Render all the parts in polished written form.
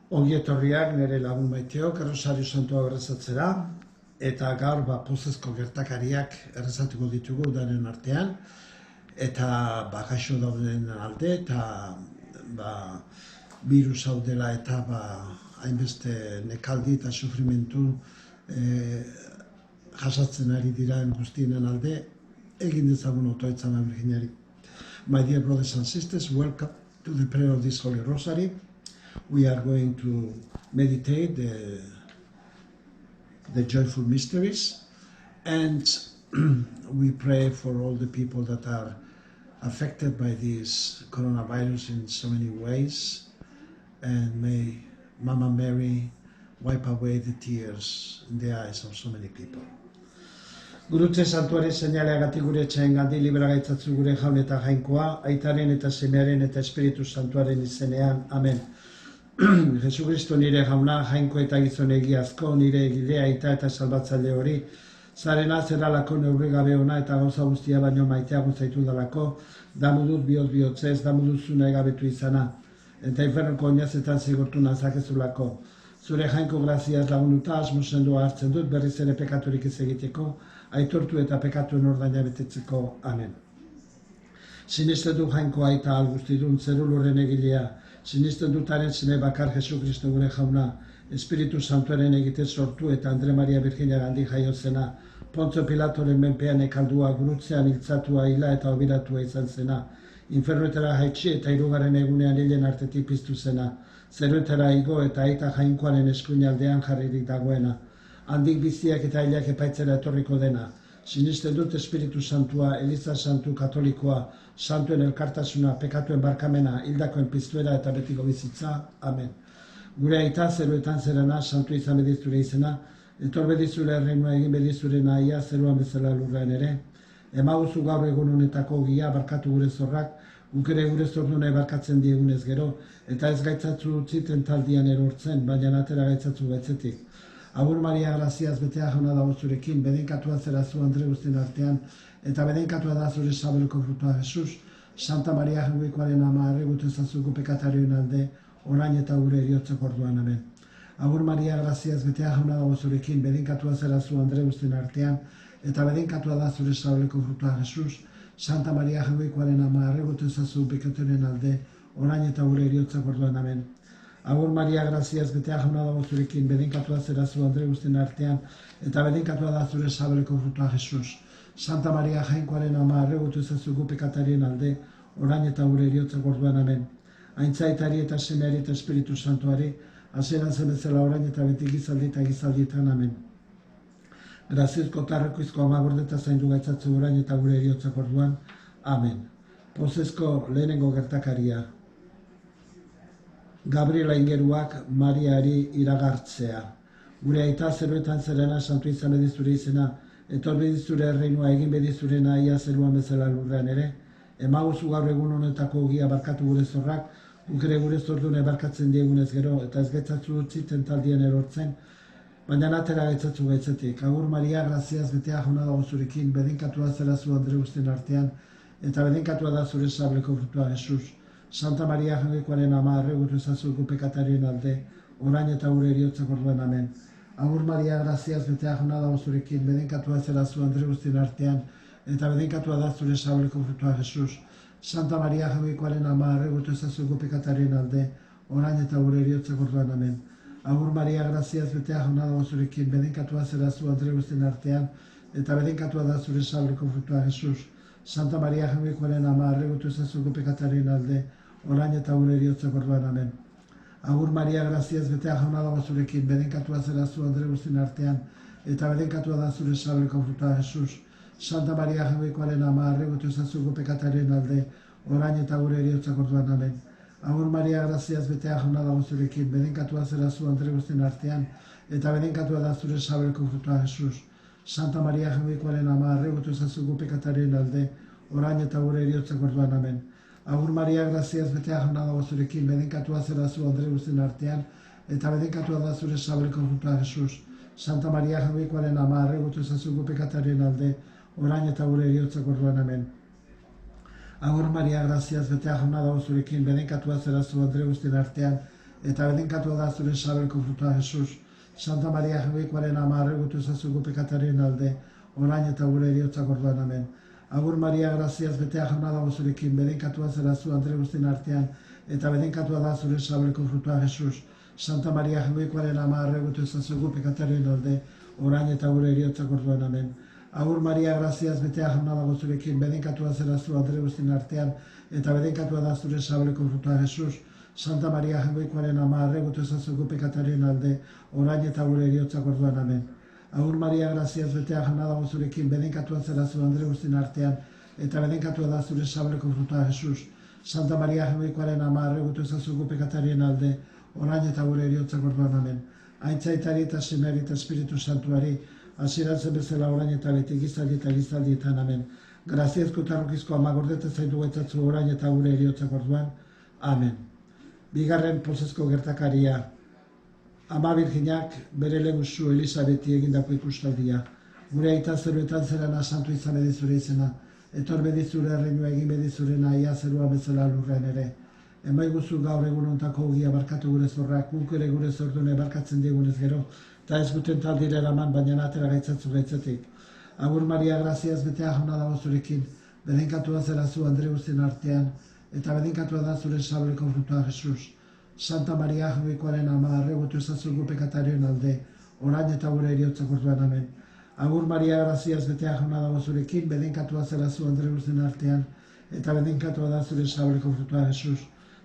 Ongi etorriak nire lagun maiteok Errosario Santua errezatzera, eta gaur pozezko gertakariak errezatuko ditugu udaren artean, eta gaixo dauden alde, eta virus hau dela eta hainbeste nekaldi eta sufrimentu jasatzen ari diren guztienen alde, egin dezagun otoetzana Virginiari. My dear brothers and sisters, welcome to the prayer of this Holy Rosary. We are going to meditate the joyful mysteries, and we pray for all the people that are affected by this coronavirus in so many ways, and may Mama Mary wipe away the tears in the eyes of so many people. Gurutze Santuaren seinaleagatik gure etxeengandik libera gaitzatzu gure jaun eta jainkoa, Aitaren eta Semearen eta Espiritu Santuaren izenean. Amen. Jesukristo nire jauna, jainko eta gizon egiazko, nire egilea aita eta salbatzaile hori, zarena zeralako neurri gabe ona eta gauza guztia baino maiteago zaitu dalako, damudut bihotz-bihotzez, damuduzu nahi gabetu izana, eta infernuko oinazetan zigortu nazakezulako. Zure jainko graziaz lagunuta asmo sendoa hartzen dut, berriz ere pekaturik ez egiteko, aitortu eta pekatuen ordaina betetzeko. Amen. Sinesten du jainko aita algustidun zeruluren egilea, sinisten dutaren zene bakar Jesukristo gure jauna, Espiritu Santuaren egite sortu eta Andre Maria Virginiagandik jaiozena, Pontzo Pilatoren menpean ekaldua, gurutzean hiltzatua, hila eta obiratua izan zena, infernuetara jaitsi eta hirugarren egunean hilen artetik piztu zena, zeruetara igo eta aita jainkoaren eskuinaldean jarririk dagoena, handik biziak eta hilak epaitzera etorriko dena, sinisten dut Espiritu Santua, Eliza Santu Katolikoa, Santuen elkartasuna, pekatuen barkamena, hildakoen piztuera eta betiko bizitza. Amen. Gure aita zeruetan zerana, santu izan bedizure izena, etor bedizure erreinua egin bedizure nahia zeruan bezala lurrean ere, emaguzu gaur egun honetako gia barkatu gure zorrak, guk ere gure zordunai barkatzen diegunez gero, eta ez gaitzatzu utziten taldian erortzen, baina atera gaitzatzu gaitzetik. Agur Maria graziaz betea jauna dago zurekin, bedenkatua zera zu Andre guztien artean, eta bedenkatua da zure sabeleko frutua Jesus, Santa Maria Jesuikoaren ama, arreguten zazuko pekatarioen alde, orain eta gure eriotzeko orduan. Amen. Agur Maria graziaz betea jauna dago zurekin, bedenkatua zera zu Andre guztien artean, eta bedenkatua da zure sabeleko frutua Jesus, Santa Maria Jesuikoaren ama, arreguten zazuko pekatarioen alde, orain eta gure eriotzeko orduan. Amen. Agur Maria graziaz betea jauna dago zurekin, bedenkatua zera zu Andre guztien artean, eta bedenkatua da zure sabeleko frutua Jesus. Santa Maria jainkoaren ama, arregutu ezazuko pekatarien alde, orain eta gure eriotzeko orduan. Amen. Aintzaitari eta Semeari eta Espiritu Santuari, hasieran zen bezala orain eta beti gizaldi eta gizaldietan. Amen. Graziozko tarrekoizko ama gordeta zaindu gaitzatzu orain eta gure eriotzeko orduan. Amen. Pozezko lehenengo gertakaria. Gabriela ingeruak Mariari iragartzea. Gure aita zeruetan zerena santu izan bedizure izena, etor bedizure erreinua egin bedizure nahia zeruan bezala lurrean ere, emaguzu gaur egun honetako gia barkatu gure zorrak, guk ere gure zordune barkatzen diegunez gero, eta ez gaitzatzu utziten taldien erortzen, baina atera gaitzatzu gaitzetik. Agur Maria graziaz betea jauna dago zurekin, bedenkatua zera zu Andre guztien artean, eta bedenkatua da zure sableko frutua Jesus. Santa Maria Jesuikoaren ama, arregutu ezazuko pekatarien alde, orain eta gure eriotzeko orduan. Amen. Agur Maria graziaz betea jauna dago zurekin, bedenkatua zera zu Andre guztien artean, eta bedenkatua da zure sableko frutua Jesus. Santa Maria Jesuikoaren ama, arregutu ezazuko pekatarien alde, orain eta gure eriotzeko orduan. Amen. Agur Maria graziaz betea jauna dago zurekin, bedenkatua zera zu Andre guztien artean, eta bedenkatua da zure sableko frutua Jesus. Santa Maria Jesuikoaren ama, arregutu ezazuko pekatarien alde, orain eta gure eriotzeko orduan. Amen. Agur Maria graziaz betea jauna dago zurekin, bedenkatua zera zu Andre guztien artean, eta bedenkatua da zure sableko frutua Jesus. Santa Maria Jesuikoaren ama, arregutu ezazuko pekatarien alde, orain eta gure eriotzeko orduan. Amen. Agur Maria graziaz betea jauna dago zurekin, bedenkatua zera zu Andre guztien artean, eta bedenkatua da zure sableko frutua Jesus. Santa Maria Jesuikoaren ama, arregutu ezazuko pekatarien alde, orain eta gure eriotzeko orduan. Amen. Agur Maria graziaz betea jauna dago zurekin, bedenkatua zera zu Andre guztien artean, eta bedenkatua da zure sableko frutua Jesus. Santa Maria Jesuikoaren ama, arregutu ezazuko pekatarien alde, orain eta gure eriotzeko orduan. Amen. Agur Maria graziaz betea jauna dago zurekin, bedenkatua zera zu Andre guztien artean, eta benedikatua da zure sabeleko frutua, Jesus. Santa Maria Jaungoikoaren ama, erregutu ezazu gu pekatarien alde, orain eta gure heriotzak orduan, amen. Agur Maria, graziaz, betea jauna dago zurekin, benedikatua zera zu Andre guztien artean, eta benedikatua da zure sabeleko frutua, Jesus. Santa Maria Jaungoikoaren ama, erregutu ezazu gu pekatarien alde, orain eta gure heriotzak orduan, amen. Agur Maria, graziaz, betea jauna dago zurekin, benedikatua zera zu Andre guztien artean, eta benedikatua da zure sabeleko frutua, Jesus. Santa Maria Jaungoikoaren ama, erregutu ezazu gu pekatarien alde, orain eta gure heriotzak orduan, amen. Agur Maria, graziaz, betea jauna dago zurekin, benedikatua zera zu Andre guztien artean, eta benedikatua da zure sabeleko frutua, Jesus. Santa Maria Jaungoikoaren ama, erregutu ezazu gu pekatarien alde, orain eta gure heriotzak orduan, amen. Aintzaitari eta Semeari eta Espiritu Santuari, hasieratzen bezala orain eta beti gizaldi eta gizaldietan, amen. Graziazko eta rukizko ama gordete zaitu gaitzatzu orain eta gure heriotzak orduan, amen. Bigarren pozezko gertakaria, Ama Virginak bere leguzu Elisabeti egindako ikustaldia. Gure aita zeruetan zerana santu izan bedizure izena, etor bedizure erreinua egin bedizurena ia zerua bezala lurrean ere. Emaiguzu gaur egun ontako ogia barkatu gure zorrak, guk ere gure zordune barkatzen digunez gero, eta ez guten taldire eraman, baina atera gaitzatzu gaitzetik. Agur Maria, graziaz, betea jauna dago zurekin, benedikatua zera zu Andre guztien artean, eta benedikatua da zure sabeleko frutua, Jesus. Santa Maria Jaungoikoaren ama, erregutu ezazu gu pekatarien alde, orain eta gure heriotzak orduan, amen. Agur Maria, graziaz, betea jauna dago zurekin, benedikatua zera zu Andre guztien artean, eta benedikatua da zure sabeleko frutua, Jesus.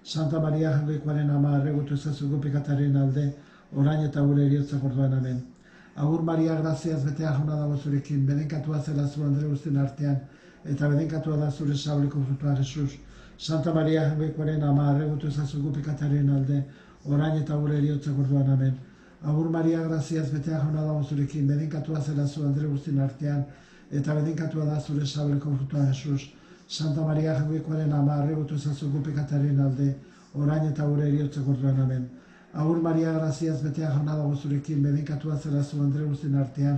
Santa Maria Jaungoikoaren ama, erregutu ezazu gu pekatarien alde, orain eta gure heriotzak orduan, amen. Agur Maria, graziaz, betea jauna dago zurekin, benedikatua zera zu Andre guztien artean, eta benedikatua da zure sabeleko frutua, Jesus. Santa Maria Jaungoikoaren ama, erregutu ezazu gu pekatarien alde, orain eta gure heriotzak orduan, amen. Agur Maria, graziaz, betea jauna dago zurekin, benedikatua zera zu Andre guztien artean, eta benedikatua da zure sabeleko frutua, Jesus. Santa Maria Jaungoikoaren ama, erregutu ezazu gu pekatarien alde, orain eta gure heriotzak orduan, amen. Agur Maria, graziaz, betea jauna dago zurekin, benedikatua zera zu Andre guztien artean,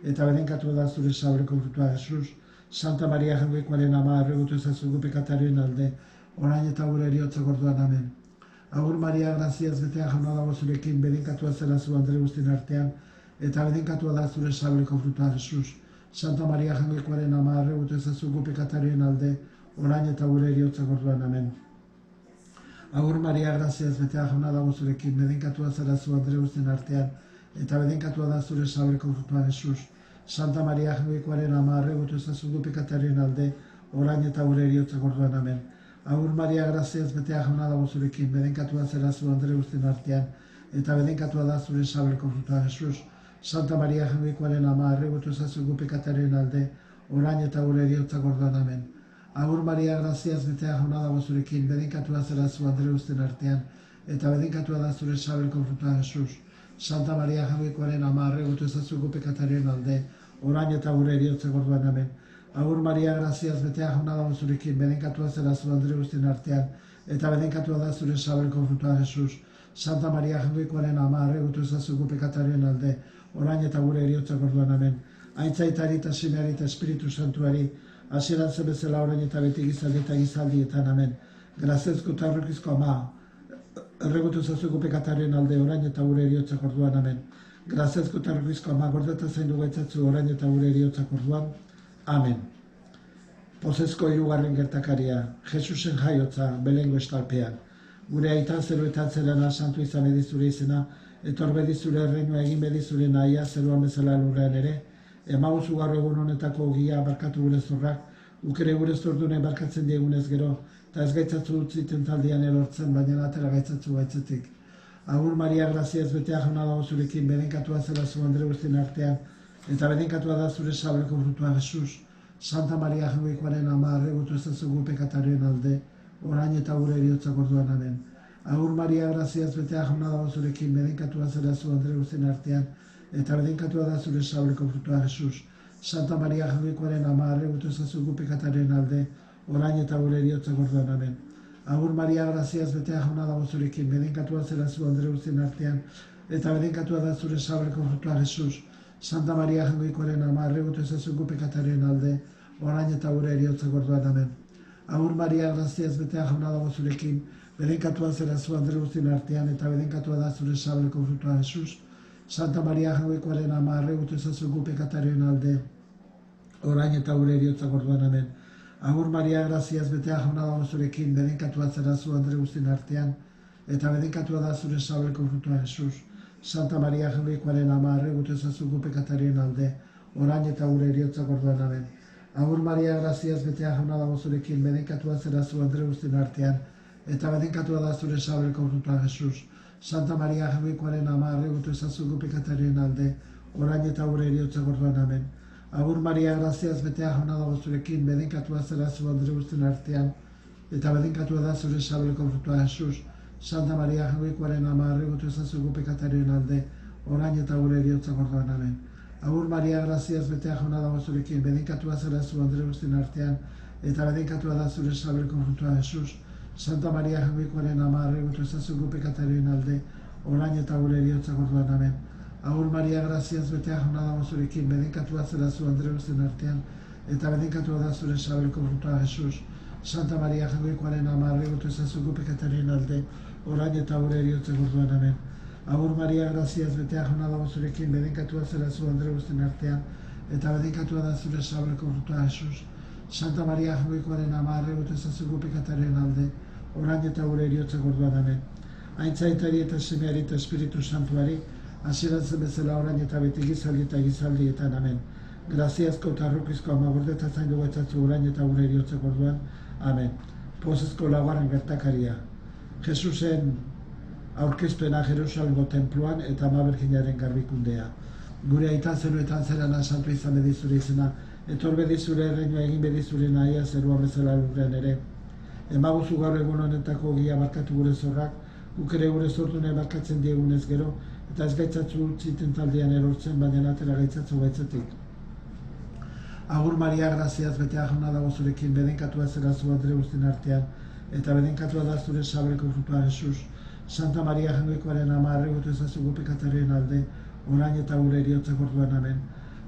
eta benedikatua da zure sabeleko frutua, Jesus. Santa Maria Jaungoikoaren ama, erregutu ezazu gu pekatarien alde, orain eta gure heriotzak orduan, amen. Agur Maria, graziaz, betea jauna dago zurekin, benedikatua zera zu Andre guztien artean, eta benedikatua da zure sabeleko frutua, Jesus. Santa Maria Jaungoikoaren ama, erregutu ezazu gu pekatarien alde, orain eta gure heriotzak orduan, amen. Agur Maria, graziaz, betea jauna dago zurekin, benedikatua zera zu Andre guztien artean, eta benedikatua da zure sabeleko frutua, Jesus. Santa Maria Jaungoikoaren ama, erregutu ezazu gu pekatarien alde, orain eta gure heriotzak orduan, amen. Agur Maria, graziaz, betea jauna dago zurekin, benedikatua zera zu Andre guztien artean, eta benedikatua da zure sabeleko frutua, Jesus. Santa Maria Jaungoikoaren ama, erregutu ezazu gu pekatarien alde, orain eta gure heriotzak orduan, amen. Agur Maria, graziaz, betea jauna dago zurekin, benedikatua zera zu Andre guztien artean, eta benedikatua da zure sabeleko frutua, Jesus. Santa Maria Jaungoikoaren ama, erregutu ezazu gu pekatarien alde, orain eta gure heriotzak orduan, amen. Agur Maria, graziaz, betea jauna dago zurekin, benedikatua zera zu Andre guztien artean, eta benedikatua da zure sabeleko frutua, Jesus. Santa Maria Jaungoikoaren ama, erregutu ezazu gu pekatarien alde, orain eta gure heriotzak orduan, amen. Aintzaitari eta Semeari eta Espiritu Santuari, hasieratzen bezala orain eta beti gizaldi eta gizaldietan, amen. Graziazko eta rukizko ama, erregutu ezazu gu pekatarien alde, orain eta gure heriotzak orduan, amen. Graziazko eta rukizko ama, gordeta zaindu gaitzatzu orain eta gure heriotzak orduan, amen. Pozezko hirugarren gertakaria, Jesusen jaiotza, Belengo estalpean. Gure aita zeruetan zerana santu izan bedizure izena, etor bedizure erreinua egin bedizure nahia zeruan bezala lurrean ere, emaguzu gaur egun honetako ogia barkatu gure zorrak, guk ere gure zordune barkatzen diegunez gero, eta ez gaitzatzu utziten taldean erortzen, baina atera gaitzatzu gaitzetik. Agur Maria, graziaz, betea jauna dago zurekin, benedikatua zera zu Andre guztien artean, eta benedikatua da zure sabeleko frutua, Jesus. Santa Maria Jaungoikoaren ama, erregutu ezazu gu pekatarien alde, orain eta gure heriotzak orduan, amen. Agur Maria, graziaz, betea jauna dago zurekin, benedikatua zera zu Andre guztien artean, eta benedikatua da zure sabeleko frutua, Jesus. Santa Maria Jaungoikoaren ama, erregutu ezazu gu pekatarien alde, orain eta gure heriotzak orduan, amen. Agur Maria, graziaz, betea jauna dago zurekin, benedikatua zera zu Andre guztien artean, eta benedikatua da zure sabeleko frutua, Jesus. Santa Maria Jaungoikoaren ama, erregutu ezazu gu pekatarien alde, orain eta gure heriotzak orduan, amen. Agur Maria, graziaz, betea jauna dago zurekin, bedenkatua zera zu Andre guztien artean, eta bedenkatua da zure sabeleko frutua Jesus. Santa Maria Jaungoikoaren ama, arregutu ezazu gu pekatarioen alde, orain eta gure eriotzak orduan, amen. Agur Maria, graziaz, betea jauna dago zurekin, bedenkatua zera zu Andre guztien artean, eta bedenkatua da zure sabeleko frutua Jesus. Santa Maria Jaungoikoaren ama, arregutu ezazu gu pekatarioen alde, orain eta gure eriotzak orduan, amen. Agur Maria, graziaz, betea jauna dago zurekin, bedenkatua zera zu Andre guztien artean, eta bedenkatua da zure sabeleko frutua Jesus. Santa Maria Jaungoikoaren ama, arregutu ezazu gu pekatarioen alde, orain eta gure eriotzak orduan, amen. Agur Maria, graziaz, betea jauna dago zurekin, bedenkatua zera zu Andre guztien artean, eta bedenkatua da zure sabeleko frutua Jesus. Santa Maria Jaungoikoaren ama, arregutu ezazu gu pekatarioen alde, orain eta gure eriotzak orduan, amen. Agur Maria, graziaz, betea jauna dago zurekin, bedenkatua zera zu Andre guztien artean, eta bedenkatua da zure sabeleko frutua Jesus. Santa Maria Jaungoikoaren ama, arregutu ezazu gu pekatarioen alde, orain eta gure eriotzak orduan, amen. Agur Maria, graziaz, betea jauna dago zurekin, bedenkatua zera zu Andre guztien artean, eta bedenkatua da zure sabeleko frutua Jesus. Santa Maria Jaungoikoaren ama, arregutu ezazu gu pekatarioen alde, orain eta gure eriotzak orduan, amen. Agur Maria, graziaz, betea jauna dago zurekin, bedenkatua zera zu Andre guztien artean, eta bedenkatua da zure sabeleko frutua Jesus. Santa Maria Jaungoikoaren ama, arregutu ezazu gu pekatarioen alde, orain eta gure eriotzak orduan, amen. Aintzaitari eta semeari eta Espiritu Santuari, hasieran zen bezala orain eta beti gizaldi eta gizaldietan, amen. Graziazko eta arrukizko ama gordeta zaindu gaitzatzu orain eta gure eriotzak orduan, amen. Pozezko laugarren gertakaria. Jesusen aurkezpena Jerusalengo tenpluan eta Ama Birjinaren garbikundea. Gure aita zeruetan zerana santu izan bedizure izena, etor bedizure erreinua egin bedizure nahia zerua bezala lurrean ere. Emaguzu gaur egun honetako gia barkatu gure zorrak, guk ere gure zortune barkatzen diegunez gero, eta ez gaitzatzu utzi tentaldian erortzen, baina atera gaitzatzu gaitzetik. Agur Maria, graziaz, betea jauna dago zurekin, bedenkatua zera zu Andre guztien artean, eta bedenkatua da zure sabeleko frutua Jesus. Santa Maria Jaungoikoaren ama, arregutu ezazu gu pekatarioen alde, orain eta gure eriotzak orduan, amen.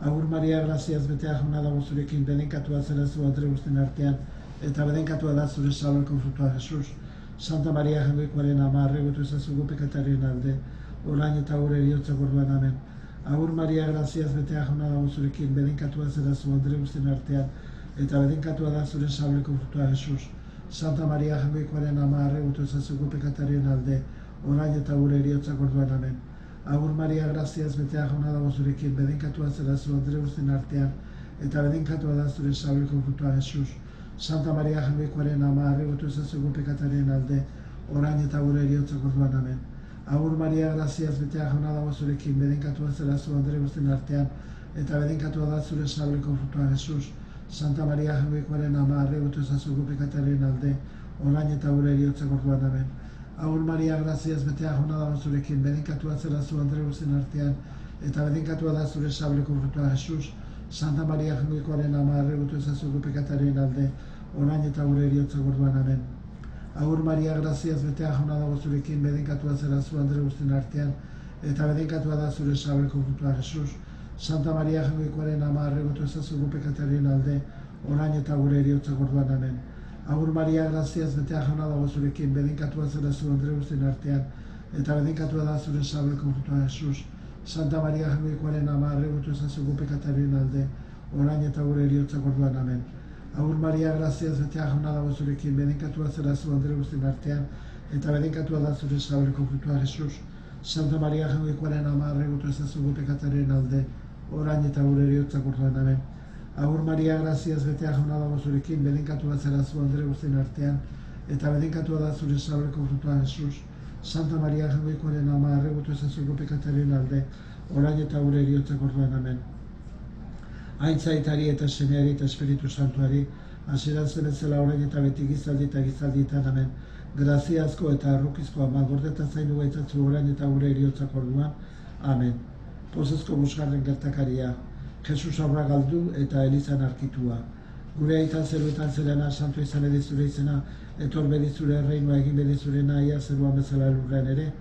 Agur Maria, graziaz, betea jauna dago zurekin, bedenkatua zera zu Andre guztien artean, eta bedenkatua da zure sabeleko frutua Jesus. Santa Maria Jaungoikoaren ama, arregutu ezazu gu pekatarioen alde, orain eta gure eriotzak orduan, amen. Agur Maria, graziaz, betea jauna dago zurekin, bedenkatua zera zu Andre guztien artean, eta bedenkatua da zure sabeleko frutua Jesus. Santa Maria Jaungoikoaren ama, arregutu ezazu gu pekatarioen alde, orain eta gure eriotzak orduan, amen. Agur Maria, graziaz, betea jauna dago zurekin, bedenkatua zera zu Andre guztien artean, eta bedenkatua da zure sabeleko frutua Jesus. Santa Maria Jaungoikoaren ama, arregutu ezazu gu pekatarioen alde, orain eta gure eriotzak orduan, amen. Agur Maria, graziaz, betea jauna dago zurekin, bedenkatua zera zu Andre guztien artean, eta bedenkatua da zure sabeleko frutua Jesus. Santa Maria Jaungoikoaren ama, arregutu ezazu gu pekatarioen alde, orain eta gure eriotzak orduan, amen. Agur Maria, graziaz, betea jauna dago zurekin, bedenkatua zera zu Andre guztien artean, eta bedenkatua da zure sabeleko frutua Jesus. Santa Maria Jaungoikoaren ama, arregutu ezazu gu pekatarioen alde, orain eta gure eriotzak orduan, amen. Agur Maria, graziaz, betea jauna dago zurekin, bedenkatua zera zu Andre guztien artean, eta bedenkatua da zure sabeleko frutua Jesus. Santa Maria Jaungoikoaren ama, arregutu ezazu gu pekatarioen alde, orain eta gure eriotzak orduan, amen. Agur Maria, graziaz, betea jauna dago zurekin, bedenkatua zera zu Andre guztien artean, eta bedenkatua da zure sabeleko frutua Jesus. Santa Maria Jaungoikoaren ama, arregutu ezazu gu pekatarioen alde, orain eta gure eriotzak orduan, amen. Agur Maria, graziaz, betea jauna dago zurekin, bedenkatua zera zu Andre guztien artean, eta bedenkatua da zure sabeleko frutua Jesus. Santa Maria Jaungoikoaren ama, arregutu ezazu gu pekatarioen alde, orain eta gure eriotzak orduan, amen. Agur Maria, graziaz, betea jauna dago zurekin, bedenkatua zera zu Andre guztien artean, eta bedenkatua da zure sabeleko frutua Jesus. Santa Maria Jaungoikoaren ama, arregutu ezazu gu pekatarioen alde, orain eta gure eriotzak orduan, amen. Aintzaitari eta semeari eta Espiritu Santuari, hasieran zen bezala orain eta beti gizaldi eta gizaldietan, amen. Graziazko eta arrukizko ama gordeta zaindu gaitzatzu orain eta gure eriotzak orduan, amen. Pozezko bosgarren gertakaria. Jesus aurra galdu eta elizan arkitua. Gure aitan zeruetan zerana santu izan edizure izena, etor bedizure erreinua egin bedizure nahia zeruan bezala lurrean ere,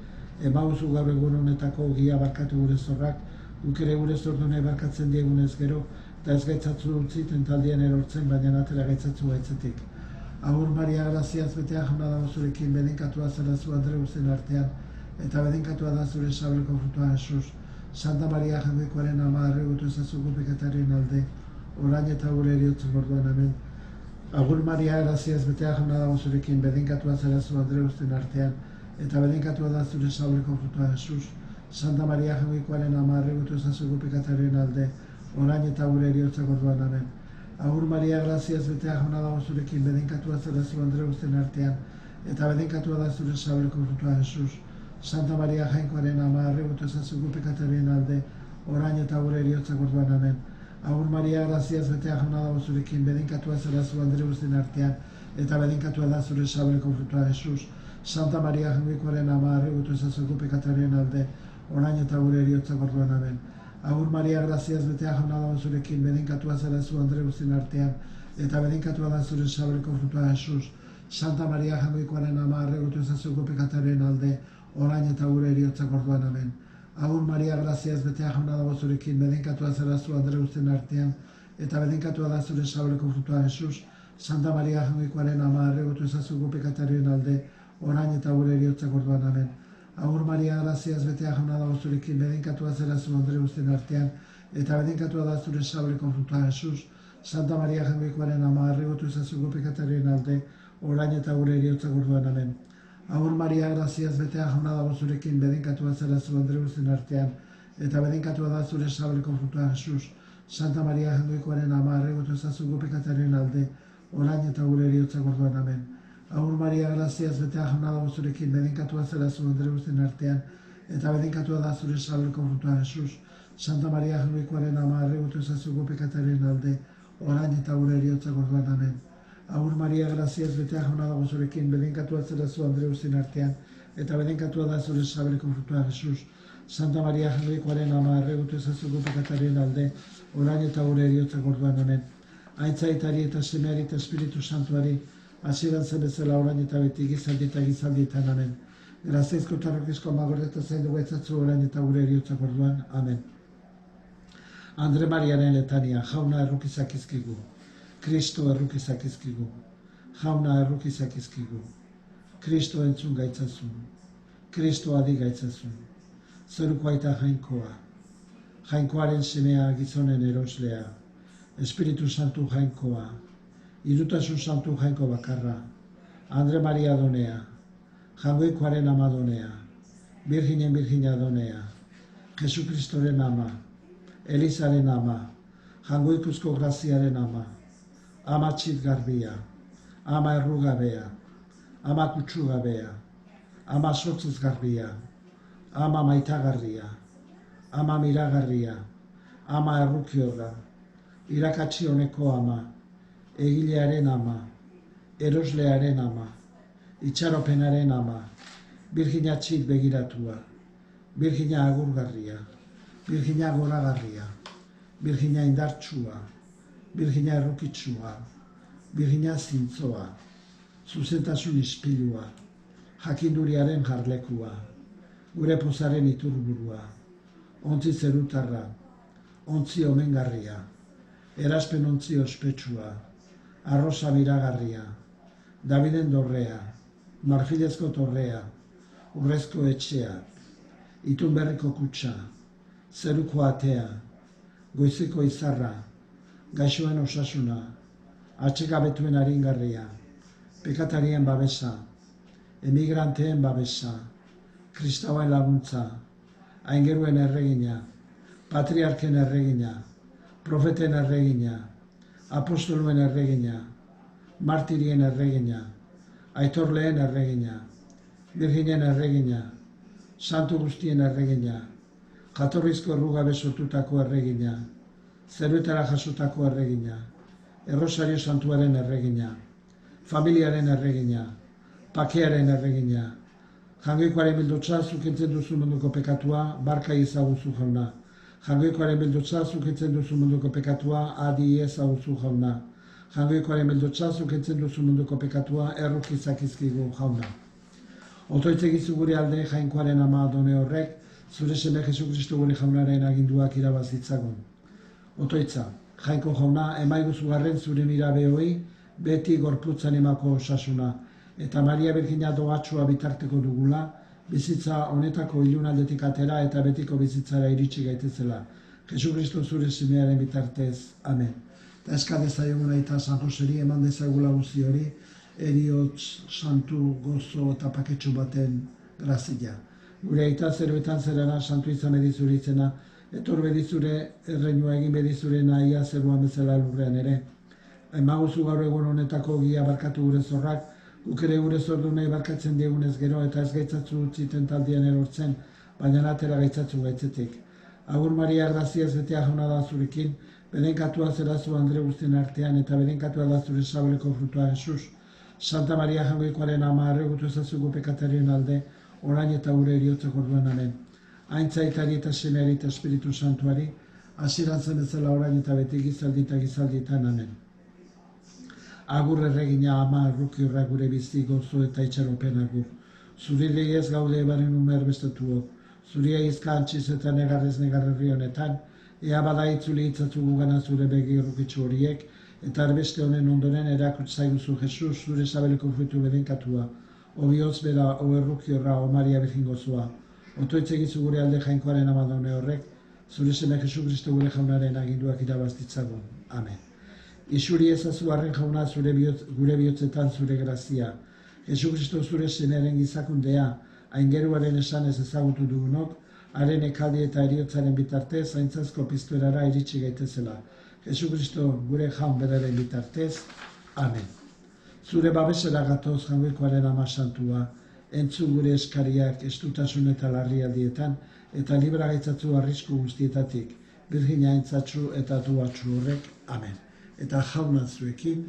emaguzu gaur egun honetako gia barkatu gure zorrak, guk ere gure zordune barkatzen diegunez gero, eta ez gaitzatzu utzi tentaldian erortzen, baina atera gaitzatzu gaitzetik. Agur Maria, graziaz betea jauna dago zurekin, bedinkatua zara zu Andreusen artean, eta bedinkatua da zure sabeleko frutua Jesus. Santa Maria Jaungoikoaren ama, erregutu ezazuko pekatarien alde, orain eta gure eriotzen orduan, amen. Agur Maria, graziaz betea jauna dago zurekin, bedinkatua zara zu Andreusen artean, eta bedinkatua da zure sabeleko frutua Jesus. Santa Maria Jaungoikoaren ama, erregutu ezazuko pekatarien alde, orain eta gure eriotzen orduan, amen. Agur Maria, graziaz betea jauna dago zurekin, bedinkatua zara zu Andreusen artean, eta bedinkatua da zure sabeleko frutua Jesus. Santa Maria Jainkoaren ama, erregutu ezazuko pekatarien alde, orain eta gure eriotzen orduan, amen. Agur Maria, graziaz betea jauna dago zurekin, bedinkatua zara zu Andreusen artean, eta bedinkatua da zure sabeleko frutua Jesus. Santa Maria Jaungoikoaren ama, erregutu ezazuko pekatarien alde, orain eta gure eriotzen orduan, amen. Agur Maria, graziaz betea jauna dago zurekin, bedinkatua zara zu Andreusen artean, eta bedinkatua da zure sabeleko frutua Jesus. Santa Maria Jaungoikoaren ama, erregutu ezazuko pekatarien alde, orain eta gure eriotzen orduan, amen. Agur Maria, graziaz betea jauna dago zurekin, bedinkatua zara zu Andreusen artean, eta bedinkatua da zure sabeleko frutua Jesus. Santa Maria Jaungoikoaren ama, erregutu ezazuko pekatarien alde, orain eta gure eriotzen orduan, amen. Agur Maria, graziaz betea jauna dago zurekin, bedinkatua zara zu Andreusen artean, eta bedinkatua da zure sabeleko frutua Jesus. Santa Maria Jaungoikoaren ama, erregutu ezazuko pekatarien alde, orain eta gure eriotzen orduan, amen. Agur Maria, graziaz betea jauna dago zurekin, bedinkatua zara zu Andreusen artean, eta bedinkatua da zure sabeleko frutua Jesus. Santa Maria Jaungoikoaren ama, erregutu ezazuko pekatarien alde, orain eta gure eriotzen orduan, amen. Agur Maria, graziaz betea jauna dago zurekin, bedinkatua zara zu Andreusen artean, eta bedinkatua da zure sabeleko frutua Jesus. Santa Maria Jaungoikoaren ama, erregutu ezazuko pekatarien alde, orain eta gure eriotzen orduan, amen. Agur Maria, graziaz betea jauna dago zurekin, bedinkatua zara zu Andreusen artean, eta bedinkatua da zure sabeleko frutua Jesus. Santa Maria Jaungoikoaren ama, erregutu ezazuko pekatarien alde, orain eta gure eriotzen orduan, amen. Aitzaitari eta semeari eta Espiritu Santuari, hasieran zen bezala orain eta beti gizaldi eta gizaldietan, amen. Graziazko eta rokizko magordeta zaindu gaitzatzu orain eta gure eriotzen orduan, amen. Andre Mariaren letania, jauna errukizak izkigu. Kristo errukizak izkigu. Jauna errukizak izkigu. Kristo entzun gaitzazu. Kristo adi gaitzazu. Zeruko aita jainkoa. Jainkoaren semea gizonen eroslea. Espiritu Santu jainkoa. Irutasun Santu jainko bakarra. Andre Maria donea. Jaungoikoaren ama donea. Virginen Virgina donea. Jesu Kristoren ama. Elizaren ama. Jaungoikuzko graziaren ama. Ama txit garbia. Ama errugabea. Ama kutsugabea. Ama sortzez garbia. Ama maitagarria. Ama miragarria. Ama errukiorra. Irakatsi honeko ama. Egilearen ama. Eroslearen ama. Itxaropenaren ama. Virgina txit begiratua. Virgina agurgarria. Virgina goragarria. Virgina indartsua. Virgina errukitsua. Virgina zintzoa. Zuzentasun ispilua. Jakinduriaren jarlekua. Gure pozaren iturburua. Ontzi zerutarra. Ontzi omengarria. Eraspen ontzi ospetsua. Arrosa miragarria. Daviden dorrea. Marfilezko torrea. Urrezko etxea. Itun berriko kutsa. Zeruko atea. Goizeko izarra. Gaixoen osasuna. Atxegabetuen aringarria. Pekatarien babesa. Emigranteen babesa. Kristauen laguntza. Aingeruen erregina. Patriarken erregina. Profeten erregina. Apostoluen erregina. Martirien erregina. Aitorleen erregina. Virginen erregina. Santu guztien erregina. Jatorrizko errugabe sortutako erregina. Zeruetara jasotako erregina. Errosario Santuaren erregina. Familiaren erregina. Pakearen erregina. Jaungoikoaren bildotza zukentzen duzu munduko pekatua, barka izaguzu jauna. Jaungoikoaren bildotza zukentzen duzu munduko pekatua, adi ezaguzu jauna. Jaungoikoaren bildotza zukentzen duzu munduko pekatua, errukizak izkigu jauna. Otoitzegizu gure alde jainkoaren ama adone horrek, zure seme Jesu Kristo gure jaunaren aginduak irabazitzagon. Otoitza, jainko jauna, emaiguzu garren zure mirabe hoi, beti gorputz animako osasuna, eta Maria Birjina doatsua bitarteko dugula, bizitza honetako ilunaldetik atera eta betiko bizitzara iritsi gaitezela. Jesu Kristo zure semearen bitartez. Amen. Eta eska dezaiogun aita San Joseri eman dezagula guzti hori, eriotz, santu, gozo eta paketxu baten grazia. Gure aita zeroetan zerana, santu izan bedizure izena, etor bedizure erreinua egin bedizurena ia zeruan bezala lurrean ere. Emaguzu gaur egun honetako gia barkatu gure zorrak, guk ere gure zordunei barkatzen diegunez gero eta ez gaitzatzu utziten taldian erortzen, baina atera gaitzatzu gaitzetik. Agur Maria graziaz betea jauna da zurekin, bedenkatua zera zu Andre guztien artean eta bedenkatua da zure sabeleko frutua Jesus. Santa Maria Jaungoikoaren ama arregutu ezazugu pekatarien alde, orain eta gure eriotzeko orduan. Amen. Aintzaitari eta semeari eta Espiritu Santuari, hasieran zen bezala orain eta beti gizaldi eta gizaldietan. Amen. Agur erregina ama arrukiorra gure bizi gozo eta itxaropen agur. Zuri lehiez gaude ebaren umer bestatuok, zuri aizka antxiz eta negarrez negarrerri honetan, ea bada itzuli itzatzugu gana zure begi errukitzu horiek, eta erbeste honen ondoren erakutzaiguzu Jesus, zure sabeleko fruitu bedenkatua, obioz bera o errukiorra o Maria Birjin gozua. Otoitzegizu gure alde jainkoaren amadone horrek, zure seme Jesu Kristo gure jaunaren aginduak irabaztitzagun. Amen. Isuri ezazu arren jauna gure bihotzetan zure grazia. Jesu Kristo zure semearen gizakundea, aingeruaren esanez ezagutu dugunok, haren ekaldi eta eriotzaren bitartez, zaintzazko piztuerara iritsi gaitezela. Jesu Kristo gure jaun beraren bitartez. Amen. Zure babesera gatoz Jaungoikoaren ama santua, entzu gure eskariak estutasun eta larrialdietan, eta libra gaitzatzu arrisku guztietatik, Birjina aintzatsu eta duatsu horrek. Amen. Eta jauna zuekin,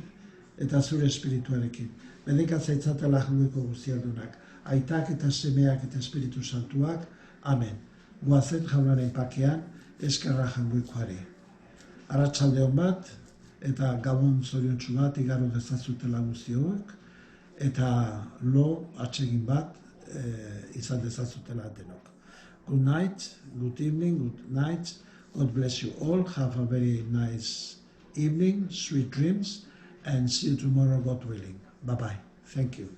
eta zure espirituarekin. Bedenkat zaitzatela Jaungoiko guztialdunak, aitak eta semeak eta Espiritu Santuak. Amen. Goazen jaunaren pakean, eskerra Jaungoikoari. Arratsalde on bat, eta gabon zoriontsu bat igaro dezazutela guztiok, eta lo atsegin bat izan dezazutela denok. Good night, good evening, good night. God bless you all. Have a very nice evening, sweet dreams, and see you tomorrow, God willing. Bye-bye. Thank you.